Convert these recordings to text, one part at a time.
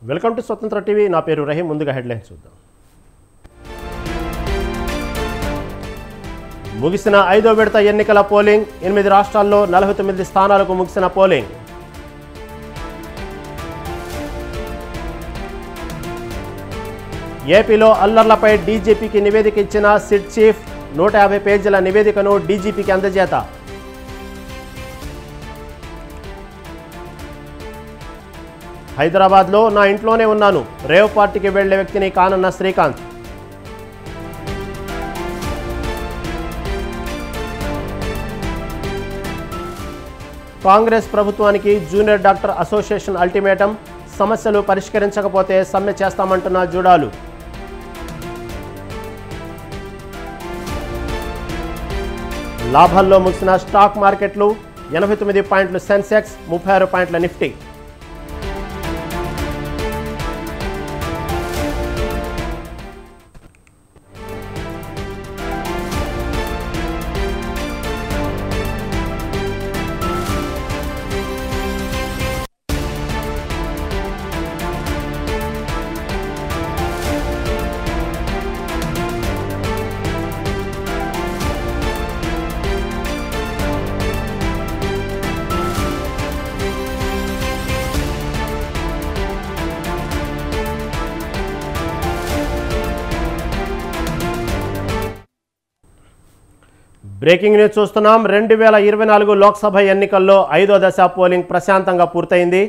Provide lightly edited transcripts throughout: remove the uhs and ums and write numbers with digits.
Welcome to స్వతంత్ర TV. నా పేరు రహీం. ముందుగా హెడ్లైన్స్ చూద్దాం. ముగిసిన 5వ విడత ఎన్నికల పోలింగ్. 8 రాష్ట్రాల్లో 49 స్థానాలకు ముగిసిన పోలింగ్. ఏపీలో అల్లర్లపై డీజీపీకి నివేదిక ఇచ్చిన సిట్ చీఫ్. 150 పేజీల నివేదికను డీజీపీకి అందజేత. హైదరాబాద్లో నా ఇంట్లోనే ఉన్నాను, రేవ్ పార్టీకి వెళ్లే వ్యక్తిని కానన్న శ్రీకాంత్. కాంగ్రెస్ ప్రభుత్వానికి జూనియర్ డాక్టర్ అసోసియేషన్ అల్టిమేటం. సమస్యలు పరిష్కరించకపోతే సమ్మె చేస్తామంటున్న జూడాలు. లాభాల్లో ముగిసిన స్టాక్ మార్కెట్లు. 89 పాయింట్లు సెన్సెక్స్, 36 పాయింట్ల నిఫ్టీ. బ్రేకింగ్ న్యూస్ చూస్తున్నాం. 2024 లోక్సభ ఎన్నికల్లో 5వ దశ పోలింగ్ ప్రశాంతంగా పూర్తయింది.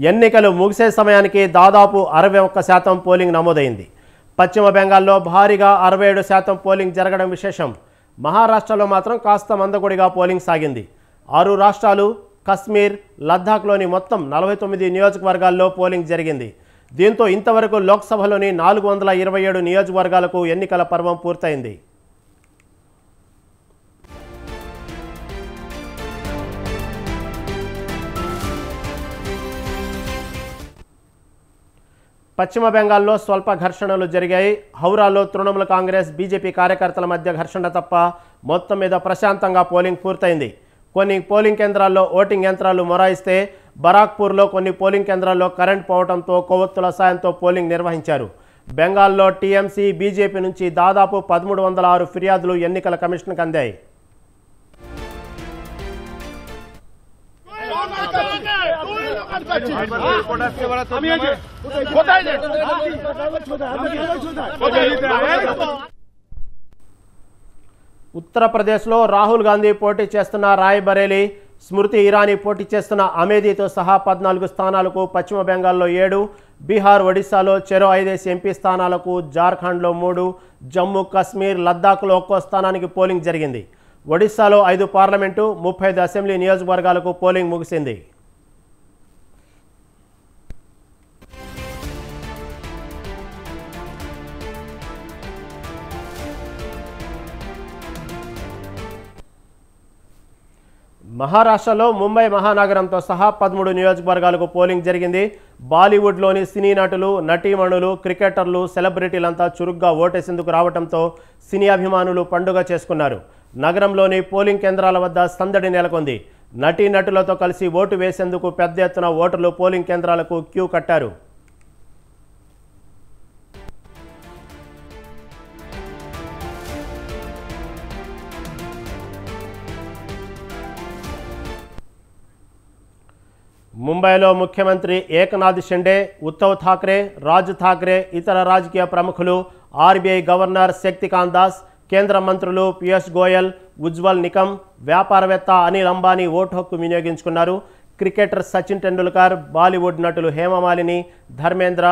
ఎన్నికలు ముగిసే సమయానికి దాదాపు 61% పోలింగ్ నమోదైంది. పశ్చిమ బెంగాల్లో భారీగా 67% పోలింగ్ జరగడం విశేషం. మహారాష్ట్రలో మాత్రం కాస్త మందకొడిగా పోలింగ్ సాగింది. 6 రాష్ట్రాలు, కశ్మీర్, లద్దాఖ్లోని మొత్తం 49 నియోజకవర్గాల్లో పోలింగ్ జరిగింది. దీంతో ఇంతవరకు లోక్సభలోని 427 నియోజకవర్గాలకు ఎన్నికల పర్వం పూర్తయింది. పశ్చిమ బెంగాల్లో స్వల్ప ఘర్షణలు జరిగాయి. హౌరాలో తృణమూల్ కాంగ్రెస్, బీజేపీ కార్యకర్తల మధ్య ఘర్షణ తప్ప మొత్తం మీద ప్రశాంతంగా పోలింగ్ పూర్తయింది. కొన్ని పోలింగ్ కేంద్రాల్లో ఓటింగ్ యంత్రాలు మొరాయిస్తే బరాక్పూర్లో కొన్ని పోలింగ్ కేంద్రాల్లో కరెంట్ పోవడంతో కొవ్వొత్తుల సాయంతో పోలింగ్ నిర్వహించారు. బెంగాల్లో టీఎంసీ, బీజేపీ నుంచి దాదాపు 1306 ఫిర్యాదులు ఎన్నికల కమిషన్కు అందాయి. ఉత్తరప్రదేశ్లో రాహుల్ గాంధీ పోటీ చేస్తున్న రాయ్బరేలీ, స్మృతి ఇరానీ పోటీ చేస్తున్న అమేథీతో సహా 14 స్థానాలకు, పశ్చిమ బెంగాల్లో 7, బీహార్, ఒడిశాలో చెరో 5 ఎంపీ స్థానాలకు, జార్ఖండ్లో 3, జమ్మూ కాశ్మీర్, లద్దాఖ్లో ఒక్కో స్థానానికి పోలింగ్ జరిగింది. ఒడిశాలో 5 పార్లమెంటు, 35 అసెంబ్లీ నియోజకవర్గాలకు పోలింగ్ ముగిసింది. మహారాష్ట్రలో ముంబై మహానగరంతో సహా 13 నియోజకవర్గాలకు పోలింగ్ జరిగింది. బాలీవుడ్లోని సినీ నటులు, నటీమణులు, క్రికెటర్లు, సెలబ్రిటీలంతా చురుగ్గా ఓటేసేందుకు రావడంతో సినీ అభిమానులు పండుగ చేసుకున్నారు. నగరంలోని పోలింగ్ కేంద్రాల వద్ద సందడి నెలకొంది. నటీనటులతో కలిసి ఓటు వేసేందుకు పెద్ద ఎత్తున ఓటర్లు పోలింగ్ కేంద్రాలకు క్యూ కట్టారు. ముంబైలో ముఖ్యమంత్రి ఏకనాథ్ షిండే, ఉద్ధవ్ ఠాక్రే, రాజ్ ఠాక్రే, ఇతర రాజకీయ ప్రముఖులు, ఆర్బీఐ గవర్నర్ శక్తికాంత్ దాస్, కేంద్ర మంత్రులు పీయూష్ గోయల్, ఉజ్వల్ నికమ్, వ్యాపారవేత్త అనిల్ అంబానీ ఓటు హక్కు వినియోగించుకున్నారు. క్రికెటర్ సచిన్ టెండూల్కర్, బాలీవుడ్ నటులు హేమమాలిని, ధర్మేంద్ర,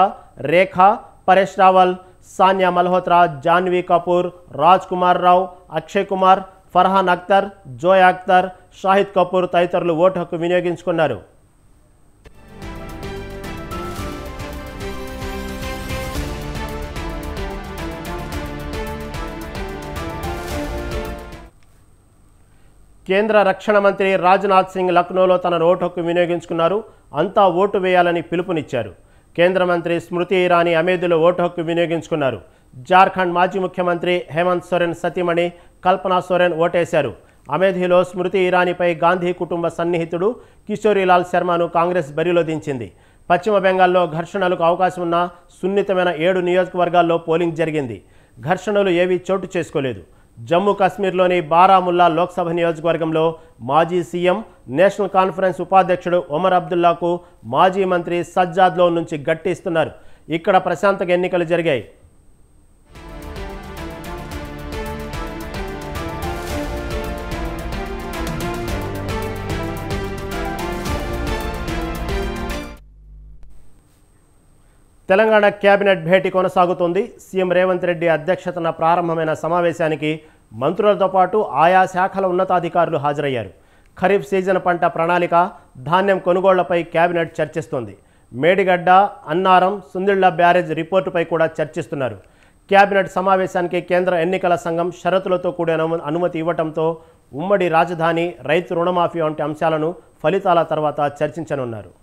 రేఖా, పరేష్ రావల్, సానియా మల్హోత్రా, జాన్వీ కపూర్, రాజ్ కుమార్ రావు, అక్షయ్ కుమార్, ఫర్హాన్ అఖ్తర్, జోయా అఖ్తర్, షాహిద్ కపూర్ తదితరులు ఓటు హక్కు వినియోగించుకున్నారు. కేంద్ర రక్షణ మంత్రి రాజ్నాథ్ సింగ్ లక్నోలో తన ఓటు హక్కు వినియోగించుకున్నారు. అంతా ఓటు వేయాలని పిలుపునిచ్చారు. కేంద్ర మంత్రి స్మృతి ఇరానీ అమేథీలో ఓటు హక్కు వినియోగించుకున్నారు. జార్ఖండ్ మాజీ ముఖ్యమంత్రి హేమంత్ సోరెన్ సతీమణి కల్పనా సోరెన్ ఓటేశారు. అమేథీలో స్మృతి ఇరానీపై గాంధీ కుటుంబ సన్నిహితుడు కిషోరీలాల్ శర్మను కాంగ్రెస్ బరిలో దించింది. పశ్చిమ బెంగాల్లో ఘర్షణలకు అవకాశం ఉన్న సున్నితమైన 7 నియోజకవర్గాల్లో పోలింగ్ జరిగింది. ఘర్షణలు ఏవీ చోటు చేసుకోలేదు. జమ్మూ కాశ్మీర్లోని బారాముల్లా లోక్సభ నియోజకవర్గంలో మాజీ సీఎం, నేషనల్ కాన్ఫరెన్స్ ఉపాధ్యక్షుడు ఒమర్ అబ్దుల్లాకు మాజీ మంత్రి సజ్జాద్ లోన్ నుంచి గట్టి ఇస్తున్నారు. ఇక్కడ ప్రశాంతంగా ఎన్నికలు జరిగాయి. తెలంగాణ కేబినెట్ భేటీ కొనసాగుతోంది. సీఎం రేవంత్ రెడ్డి అధ్యక్షతన ప్రారంభమైన సమావేశానికి మంత్రులతో పాటు ఆయా శాఖల ఉన్నతాధికారులు హాజరయ్యారు. ఖరీఫ్ సీజన్ పంట ప్రణాళిక, ధాన్యం కొనుగోళ్లపై కేబినెట్ చర్చిస్తోంది. మేడిగడ్డ, అన్నారం, సుందిళ్ల బ్యారేజ్ రిపోర్టుపై కూడా చర్చిస్తున్నారు. కేబినెట్ సమావేశానికి కేంద్ర ఎన్నికల సంఘం షరతులతో కూడిన అనుమతి ఇవ్వడంతో ఉమ్మడి రాజధాని, రైతు రుణమాఫీ వంటి అంశాలను ఫలితాల తర్వాత చర్చించనున్నారు.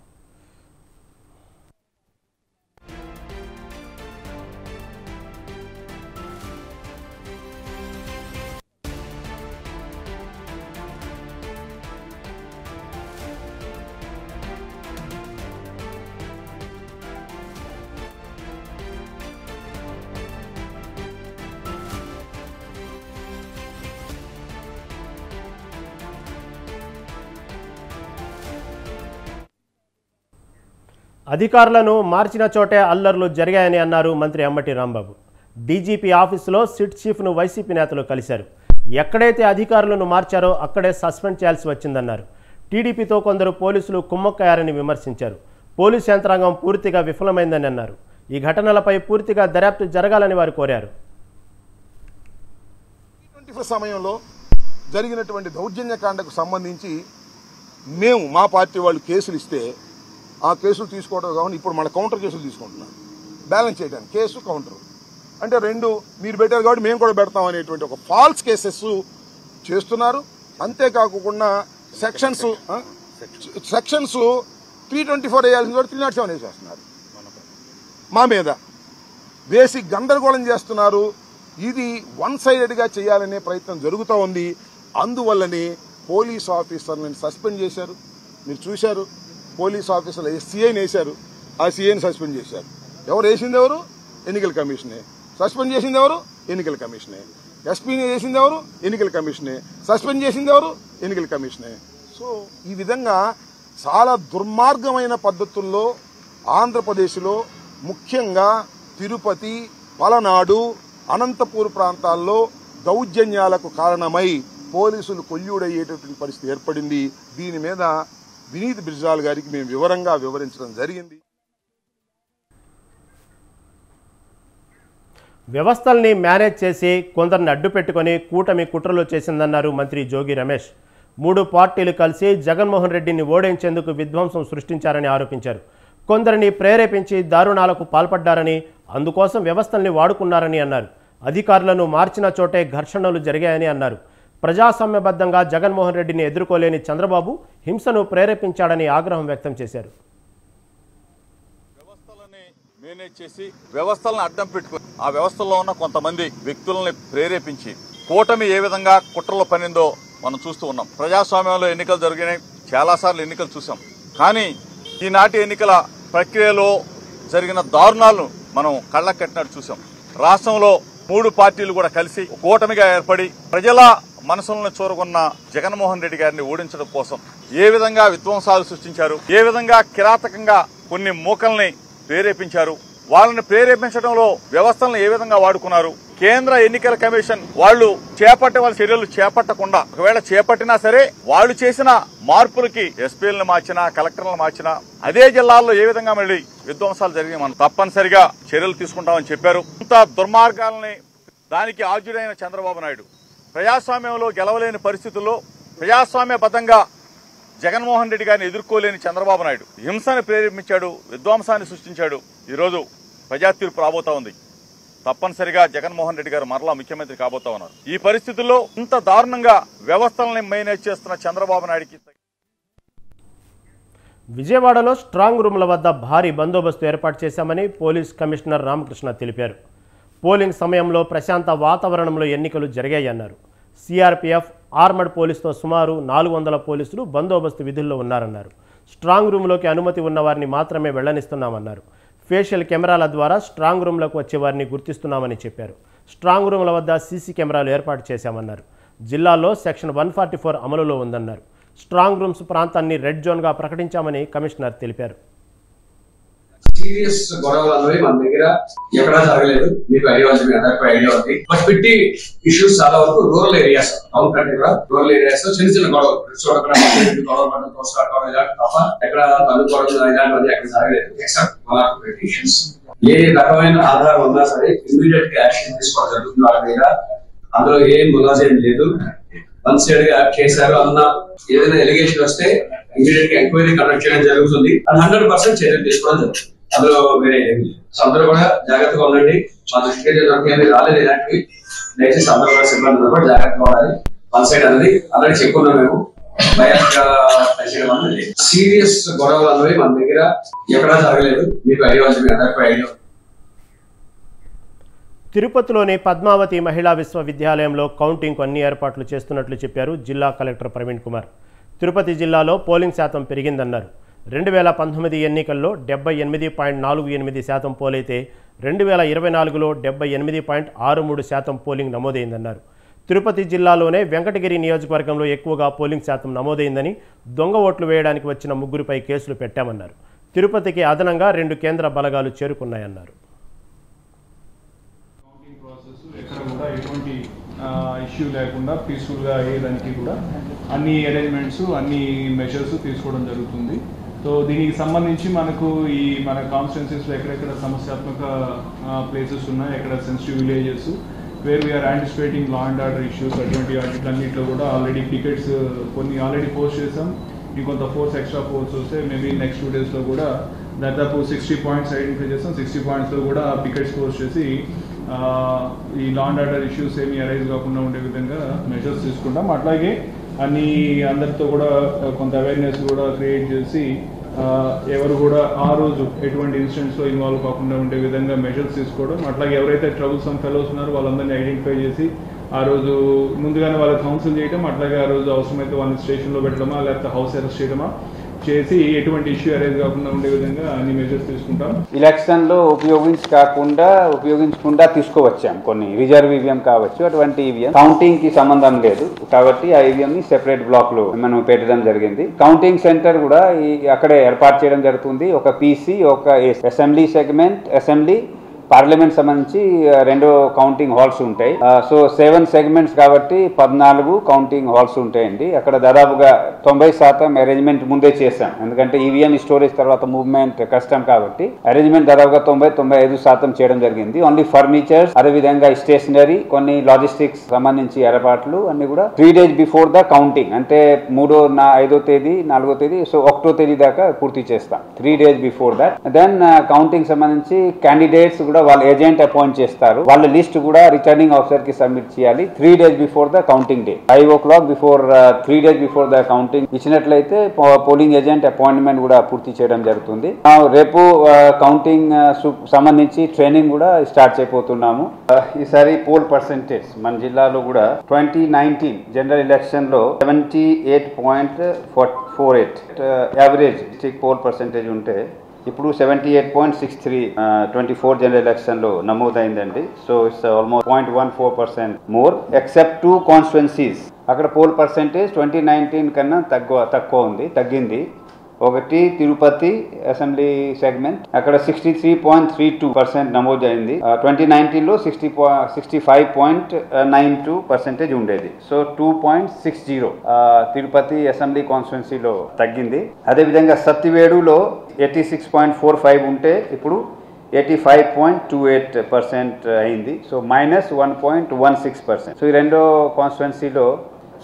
అధికారులను మార్చిన చోటే అల్లర్లు జరిగాయని అన్నారు మంత్రి అంబటి రాంబాబు. డీజీపీ ఆఫీసులో సిట్ చీఫ్ను వైసీపీ నేతలు కలిశారు. ఎక్కడైతే అధికారులను మార్చారో అక్కడే సస్పెండ్ చేయాల్సి వచ్చిందన్నారు. టీడీపీతో కొందరు పోలీసులు కుమ్మక్కయ్యారని విమర్శించారు. పోలీసు యంత్రాంగం పూర్తిగా విఫలమైందని అన్నారు. ఈ ఘటనలపై పూర్తిగా దర్యాప్తు జరగాలని వారు కోరారు. సమయంలో జరిగినటువంటి దౌర్జన్యకాండకు సంబంధించి మేము మా పార్టీ వాళ్ళు కేసులు ఇస్తే ఆ కేసులు తీసుకోవడం కావాలి. ఇప్పుడు మన కౌంటర్ కేసులు తీసుకుంటున్నాం బ్యాలెన్స్ చేయడానికి. కేసు కౌంటర్ అంటే రెండు మీరు పెట్టారు కాబట్టి మేము కూడా పెడతాం అనేటువంటి ఒక ఫాల్స్ కేసెస్ చేస్తున్నారు. అంతేకాకుండా సెక్షన్స్ 324 వేయాల్సింది కూడా 307 వేసేస్తున్నారు. మా మీద వేసి గందరగోళం చేస్తున్నారు. ఇది వన్ సైడెడ్గా చేయాలనే ప్రయత్నం జరుగుతూ ఉంది. అందువల్లనే పోలీస్ ఆఫీసర్లను సస్పెండ్ చేశారు. మీరు చూశారు, పోలీస్ ఆఫీసర్లు సీఐని వేశారు, ఆ సీఐని సస్పెండ్ చేశారు. ఎవరు వేసింది ఎవరు? ఎన్నికల కమిషనే. సస్పెండ్ చేసింది ఎవరు? ఎన్నికల కమిషనే. ఎస్పీని వేసింది ఎవరు? ఎన్నికల కమిషనే. సస్పెండ్ చేసింది ఎవరు? ఎన్నికల కమిషనే. సో ఈ విధంగా చాలా దుర్మార్గమైన పద్ధతుల్లో ఆంధ్రప్రదేశ్లో ముఖ్యంగా తిరుపతి, పలనాడు, అనంతపూర్ ప్రాంతాల్లో దౌర్జన్యాలకు కారణమై పోలీసులు కొల్యూడయ్యేటటువంటి పరిస్థితి ఏర్పడింది. దీని మీద వినీత్ బ్రిజ్లాల్ గారికి మేము వివరంగా వివరించడం జరిగింది. వ్యవస్థల్ని మేనేజ్ చేసి కొందరిని అడ్డు పెట్టుకుని కూటమి కుట్రలు చేసిందన్నారు మంత్రి జోగి రమేష్. 3 పార్టీలు కలిసి జగన్మోహన్ రెడ్డిని ఓడించేందుకు విధ్వంసం సృష్టించారని ఆరోపించారు. కొందరిని ప్రేరేపించి దారుణాలకు పాల్పడ్డారని, అందుకోసం వ్యవస్థల్ని వాడుకున్నారని అన్నారు. అధికారులను మార్చిన చోటే ఘర్షణలు జరిగాయని అన్నారు. ప్రజాస్వామ్యబద్ధంగా జగన్మోహన్ రెడ్డిని ఎదుర్కోలేని చంద్రబాబు హింసను ప్రేరేపించాడని ఆగ్రహం వ్యక్తం చేశారు. వ్యవస్థలని మేనేజ్ చేసి వ్యవస్థలను అడ్డం పెట్టుకుని ఆ వ్యవస్థల్లో ఉన్న కొంతమంది వ్యక్తులని ప్రేరేపించి కూటమి ఏ విధంగా కుట్రలో పనిందో మనం చూస్తూ ఉన్నాం. ప్రజాస్వామ్యంలో ఎన్నికలు జరిగినాయి, చాలాసార్లు ఎన్నికలు చూసాం. కానీ ఈనాటి ఎన్నికల ప్రక్రియలో జరిగిన దారుణాలను మనం కళ్ళకు కట్టినట్టు చూసాం. రాష్ట్రంలో 3 పార్టీలు కూడా కలిసి కూటమిగా ఏర్పడి ప్రజల మనసులను చూరగొన్న జగన్మోహన్ రెడ్డి గారిని ఓడించడం కోసం ఏ విధంగా విధ్వంసాలు సృష్టించారు, ఏ విధంగా కిరాతకంగా కొన్ని మూకల్ని ప్రేరేపించారు, వాళ్ళని ప్రేరేపించడంలో వ్యవస్థలను ఏ విధంగా వాడుకున్నారు. కేంద్ర ఎన్నికల కమిషన్ వాళ్ళు చేపట్టవలసిన చర్యలు చేపట్టకుండా, ఒకవేళ చేపట్టినా సరే వాళ్ళు చేసిన మార్పులకి ఎస్పీలను మార్చినా, కలెక్టర్లను మార్చినా అదే జిల్లాల్లో ఏ విధంగా మళ్ళీ విధ్వంసాలు జరిగి మనం తప్పనిసరిగా చర్యలు తీసుకుంటామని చెప్పారు. ఇంత దుర్మార్గాలని దానికి ఆద్యుడైన చంద్రబాబు నాయుడు ప్రజాస్వామ్యంలో గెలవలేని పరిస్థితుల్లో ప్రజాస్వామ్యబద్ధంగా జగన్మోహన్ రెడ్డి గారిని ఎదుర్కోలేని చంద్రబాబు నాయుడు హింసను ప్రేరేపించాడు, విధ్వంసాన్ని సృష్టించాడు. ఈరోజు ప్రజా తీర్పు రాబోతా ఉంది. తప్పనిసరిగా జగన్మోహన్ రెడ్డి గారు మరలా ముఖ్యమంత్రి కాబోతా ఉన్నారు. ఈ పరిస్థితుల్లో ఇంత దారుణంగా వ్యవస్థలను మేనేజ్ చేస్తున్న చంద్రబాబు నాయుడికి విజయవాడలో స్ట్రాంగ్ రూమ్ల వద్ద భారీ బందోబస్తు ఏర్పాటు చేశామని పోలీస్ కమిషనర్ రామకృష్ణ తెలిపారు. పోలింగ్ సమయంలో ప్రశాంత వాతావరణంలో ఎన్నికలు జరిగాయన్నారు. సిఆర్పీఎఫ్, ఆర్మడ్ పోలీసుతో సుమారు 400 పోలీసులు బందోబస్తు విధుల్లో ఉన్నారన్నారు. స్ట్రాంగ్ రూమ్లోకి అనుమతి ఉన్న వారిని మాత్రమే వెళ్లనిస్తున్నామన్నారు. ఫేషియల్ కెమెరాల ద్వారా స్ట్రాంగ్ రూమ్లకు వచ్చే వారిని గుర్తిస్తున్నామని చెప్పారు. స్ట్రాంగ్ రూమ్ల వద్ద సీసీ కెమెరాలు ఏర్పాటు చేశామన్నారు. జిల్లాలో సెక్షన్ 144 అమలులో ఉందన్నారు. స్ట్రాంగ్ రూమ్స్ ప్రాంతాన్ని రెడ్ జోన్గా ప్రకటించామని కమిషనర్ తెలిపారు. సీరియస్ గొడవలు అనేవి మన దగ్గర ఎక్కడా జరగలేదు. మీకు ఐడియా ఉంది, మీ అందరికీ ఐడియా ఉంది. బట్ పిట్టి ఇష్యూస్ చాలా వరకు రూరల్ ఏరియాస్, టౌన్ కంటే కూడా రూరల్ ఏరియాస్ చిన్న చిన్న గొడవలు గొడవ పడడంతో స్టార్ట్ అవడం ఇలాంటి తప్ప ఎక్కడ అనుకోవడం ఇలాంటివన్నీ ఎక్కడ జరగలేదు. Except issues. ఏ రకమైన ఆధారం ఉన్నా సరే ఇమీడియట్ గా యాక్షన్ తీసుకోవడం జరుగుతుంది వాళ్ళ మీద. అందులో ఏం ములాజేం లేదు. వన్ సైడ్ గా యాక్ట్ చేశారు అన్న ఏదైనా ఎలిగేషన్ వస్తే ఇమీడియట్ గా ఎంక్వైరీ కండక్ట్ చేయడం జరుగుతుంది. 100% చర్యలు తీసుకోవడం జరుగుతుంది. అందులో వేరే అందరూ కూడా జాగ్రత్తగా ఉండండి. మా దృష్టికి ఏమి రాలేదు ఇలాంటివి. దయచేసి అందరూ కూడా సిబ్బంది కూడా జాగ్రత్తగా ఉండాలి. వన్ సైడ్ అనేది ఆల్రెడీ చెప్పుకున్నాం మేము. సీరియస్ గొడవలు అనేవి మన దగ్గర ఎక్కడా జరగలేదు. మీకు ఐడియా ఉంది, మీ అందరికీ ఐడియా. తిరుపతిలోని పద్మావతి మహిళా విశ్వవిద్యాలయంలో కౌంటింగ్కు అన్ని ఏర్పాట్లు చేస్తున్నట్లు చెప్పారు జిల్లా కలెక్టర్ ప్రవీణ్ కుమార్. తిరుపతి జిల్లాలో పోలింగ్ శాతం పెరిగిందన్నారు. 2019 ఎన్నికల్లో 78.48% పోలైతే 2024లో 78.63% పోలింగ్ నమోదైందన్నారు. తిరుపతి జిల్లాలోనే వెంకటగిరి నియోజకవర్గంలో ఎక్కువగా పోలింగ్ శాతం నమోదైందని, దొంగ ఓట్లు వేయడానికి వచ్చిన ముగ్గురిపై కేసులు పెట్టామన్నారు. తిరుపతికి అదనంగా 2 కేంద్ర బలగాలు చేరుకున్నాయన్నారు. ఇష్యూ లేకుండా పీస్ఫుల్గా అయ్యేదానికి కూడా అన్ని అరేంజ్మెంట్స్, అన్ని మెషర్స్ తీసుకోవడం జరుగుతుంది. సో దీనికి సంబంధించి మనకు మన కాన్స్టిట్యున్సీస్లో ఎక్కడెక్కడ సమస్యాత్మక ప్లేసెస్ ఉన్నాయి, ఎక్కడ sensitive villages where we are anticipating law and order issues, అటువంటి వాటిలన్నింటిలో కూడా ఆల్రెడీ టికెట్స్ కొన్ని ఆల్రెడీ పోస్ట్ చేసాం. ఇంకొంత ఫోర్స్ ఎక్స్ట్రా ఫోర్స్ వస్తే మేబీ నెక్స్ట్ 2 daysలో కూడా దాదాపు 60 పాయింట్స్ ఐడెంటిఫై చేస్తాం. 60 పాయింట్స్లో కూడా పికెట్స్ పోస్ట్ చేసి ఈ లా అండ్ ఆర్డర్ ఇష్యూస్ ఏమీ అరైజ్ కాకుండా ఉండే విధంగా మెజర్స్ తీసుకుంటాం. అట్లాగే అందరితో కూడా కొంత అవేర్నెస్ కూడా క్రియేట్ చేసి ఎవరు కూడా ఆ రోజు ఎటువంటి ఇన్సిడెంట్స్లో ఇన్వాల్వ్ కాకుండా ఉండే విధంగా మెజర్స్ తీసుకోవడం. అట్లాగే ఎవరైతే ట్రబుల్సమ్ ఫెలోస్ ఉన్నారో వాళ్ళందరినీ ఐడెంటిఫై చేసి ఆ రోజు ముందుగానే వాళ్ళకి కౌన్సిల్ చేయడం, అట్లాగే ఆ రోజు అవసరమైతే వాళ్ళని స్టేషన్లో పెట్టడమా లేకపోతే హౌస్ అరెస్ట్ చేయడమా చేసి ఎటువంటి ఇష్యూ అరైజ్ కాకుండా ఉండే విధంగా అన్ని మెజర్స్ తీసుకుంటాం. ఎలక్షన్లో ఉపయోగించకుండా తీసుకువచ్చాం. కొన్ని రిజర్వ్ ఈవీఎం కావచ్చు, అటువంటి ఈవీఎం కౌంటింగ్ కి సంబంధం లేదు కాబట్టి ఆ ఈవీఎం ని సెపరేట్ బ్లాక్ లో మనం పెట్టడం జరిగింది. కౌంటింగ్ సెంటర్ కూడా అక్కడే ఏర్పాటు చేయడం జరుగుతుంది. ఒక పీసీ, ఒక అసెంబ్లీ సెగ్మెంట్, అసెంబ్లీ పార్లమెంట్ సంబంధించి 2 కౌంటింగ్ హాల్స్ ఉంటాయి. సో 7 సెగ్మెంట్స్ కాబట్టి 14 కౌంటింగ్ హాల్స్ ఉంటాయండి. అక్కడ దాదాపుగా 90% అరేంజ్మెంట్ ముందే చేశాం. ఎందుకంటే ఈవీఎం స్టోరేజ్ తర్వాత మూవ్మెంట్ కష్టం కాబట్టి అరేంజ్మెంట్ దాదాపుగా 90-95% చేయడం జరిగింది. ఓన్లీ ఫర్నిచర్స్, అదేవిధంగా స్టేషనరీ, కొన్ని లాజిస్టిక్స్ సంబంధించి ఏర్పాట్లు అన్ని కూడా 3 days బిఫోర్ ద కౌంటింగ్, అంటే 5వ తేదీ 4వ తేదీ, సో 1వ తేదీ దాకా పూర్తి చేస్తాం. 3 days before that. Then counting సంబంధించి క్యాండిడేట్స్ కూడా వాళ్ళ ఏజెంట్ అపాయింట్ చేస్తారు. వాళ్ళ లిస్ట్ కూడా రిటర్నింగ్ ఆఫీసర్ కి సబ్మిట్ చేయాలి 3 days before the counting day. 5 o'clock before 3 days before the counting ఇచ్చినట్లయితే పోలింగ్ ఏజెంట్ అపాయింట్మెంట్ కూడా పూర్తి చేయడం జరుగుతుంది. రేపు కౌంటింగ్ సంబంధించి ట్రైనింగ్ కూడా స్టార్ట్ చేయబోతున్నాము. ఈసారి పోల్ పర్సెంటేజ్ మన జిల్లాలో కూడా 2019 జనరల్ ఎలక్షన్ లో 78.48 యావరేజ్ పోల్ పర్సెంటేజ్ ఉంటే ఇప్పుడు 78.63 24 జనరల్ ఎలక్షన్లో నమోదైందండి. So it's almost 0.14% more, except 2 constituencies. అక్కడ పోల్ పర్సెంటేజ్ 2019 కన్నా తగ్గింది. ఒకటి తిరుపతి అసెంబ్లీ సెగ్మెంట్, అక్కడ 63.32% నమోదైంది. 2019లో 65.92% ఉండేది. సో 2.60 తిరుపతి అసెంబ్లీ కాన్స్టిట్యున్సీలో తగ్గింది. అదేవిధంగా సత్తివేడులో 86.45 ఉంటే ఇప్పుడు 85.28% అయింది. సో -1.16%. సో ఈ 2 కాన్స్టిట్యున్సీలో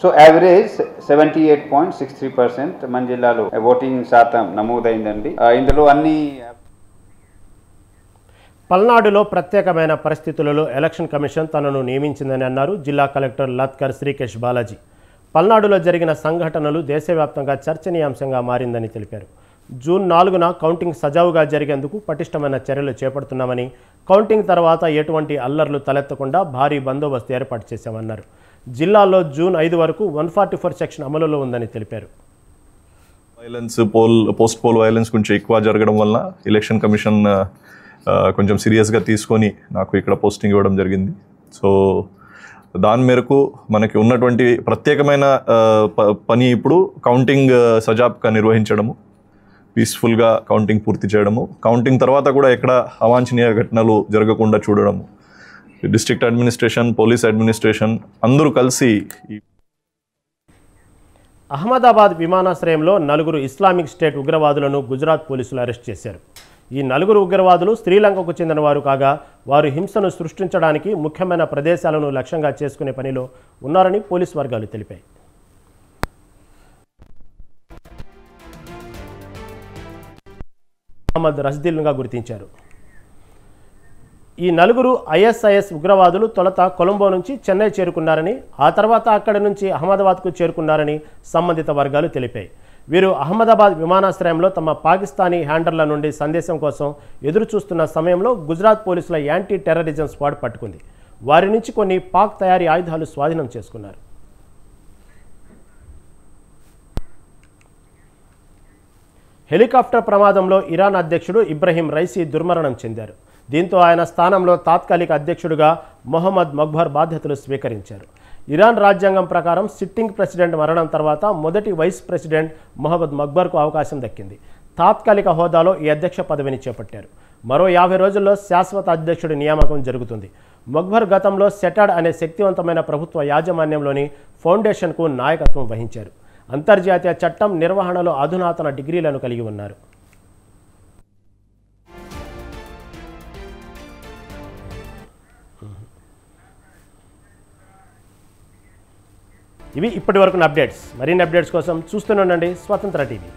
సో యావరేజ్ 78.63% మన జిల్లాలో ఓటింగ్ శాతం నమోదైందండి. ఇందులో అన్ని పల్నాడులో ప్రత్యేకమైన పరిస్థితులలో ఎలక్షన్ కమిషన్ తనను నియమించిందని అన్నారు జిల్లా కలెక్టర్ లత్కర్ శ్రీకేష్ బాలాజీ. పల్నాడులో జరిగిన సంఘటనలు దేశవ్యాప్తంగా చర్చనీయాంశంగా మారిందని తెలిపారు. జూన్ 4న కౌంటింగ్ సజావుగా జరిగేందుకు పటిష్టమైన చర్యలు చేపడుతున్నామని, కౌంటింగ్ తర్వాత ఎటువంటి అల్లర్లు తలెత్తకుండా భారీ బందోబస్తు ఏర్పాటు చేశామన్నారు. జిల్లాలో జూన్ 5 వరకు 144 సెక్షన్ అమలులో ఉందని తెలిపారు. వైలెన్స్ పోస్ట్ పోల్ వైలెన్స్ కొంచెం ఎక్కువ జరగడం వల్ల ఎలక్షన్ కమిషన్ కొంచెం సీరియస్గా తీసుకొని నాకు ఇక్కడ పోస్టింగ్ ఇవ్వడం జరిగింది. సో దాని మేరకు మనకి ఉన్నటువంటి ప్రత్యేకమైన పని ఇప్పుడు కౌంటింగ్ సజాబ్గా నిర్వహించడము, పీస్ఫుల్గా కౌంటింగ్ పూర్తి చేయడము, కౌంటింగ్ తర్వాత కూడా ఎక్కడ అవాంఛనీయ ఘటనలు జరగకుండా చూడడము. డిస్ట్రిక్ట్ అడ్మినిస్ట్రేషన్, పోలీస్ అడ్మినిస్ట్రేషన్ అందరూ కలిసి అహ్మదాబాద్ విమానాశ్రయంలో 4 ఇస్లామిక్ స్టేట్ ఉగ్రవాదులను గుజరాత్ పోలీసులు అరెస్ట్ చేశారు. ఈ 4 ఉగ్రవాదులు శ్రీలంకకు చెందిన వారు కాగా వారు హింసను సృష్టించడానికి ముఖ్యమైన ప్రదేశాలను లక్ష్యంగా చేసుకునే పనిలో ఉన్నారని పోలీసు వర్గాలు తెలిపాయి. మహమ్మద్ రజ్దీల్గా గుర్తించారు. ఈ 4 ISIS ఉగ్రవాదులు తొలుత కొలంబో నుంచి చెన్నై చేరుకున్నారని, ఆ తర్వాత అక్కడి నుంచి అహ్మదాబాద్కు చేరుకున్నారని సంబంధిత వర్గాలు తెలిపాయి. వీరు అహ్మదాబాద్ విమానాశ్రయంలో తమ పాకిస్తానీ హ్యాండర్ల నుండి సందేశం కోసం ఎదురు చూస్తున్న సమయంలో గుజరాత్ పోలీసుల యాంటీ టెర్రరిజం స్క్వాడ్ పట్టుకుంది. వారి నుంచి కొన్ని పాక్ తయారీ ఆయుధాలు స్వాధీనం చేసుకున్నారు. హెలికాప్టర్ ప్రమాదంలో ఇరాన్ అధ్యక్షుడు ఇబ్రహీం రైసీ దుర్మరణం చెందారు. దీంతో ఆయన స్థానంలో తాత్కాలిక అధ్యక్షుడిగా మొహమ్మద్ మొగ్బర్ బాధ్యతలు స్వీకరించారు. ఇరాన్ రాజ్యాంగం ప్రకారం సిట్టింగ్ ప్రెసిడెంట్ మరణం తర్వాత మొదటి వైస్ ప్రెసిడెంట్ మొహమ్మద్ మొగ్బర్కు అవకాశం దక్కింది. తాత్కాలిక హోదాలో ఈ అధ్యక్ష పదవిని చేపట్టారు. మరో 50 రోజుల్లో శాశ్వత అధ్యక్షుడి నియామకం జరుగుతుంది. మొగ్బర్ గతంలో సెటాడ్ అనే శక్తివంతమైన ప్రభుత్వ యాజమాన్యంలోని ఫౌండేషన్కు నాయకత్వం వహించారు. అంతర్జాతీయ చట్టం నిర్వహణలో అధునాతన డిగ్రీలను కలిగి ఉన్నారు. ఇవి ఇప్పటి వరకున్న అప్డేట్స్. మరిన్ని అప్డేట్స్ కోసం చూస్తూనే ఉండండి స్వతంత్ర టీవీ.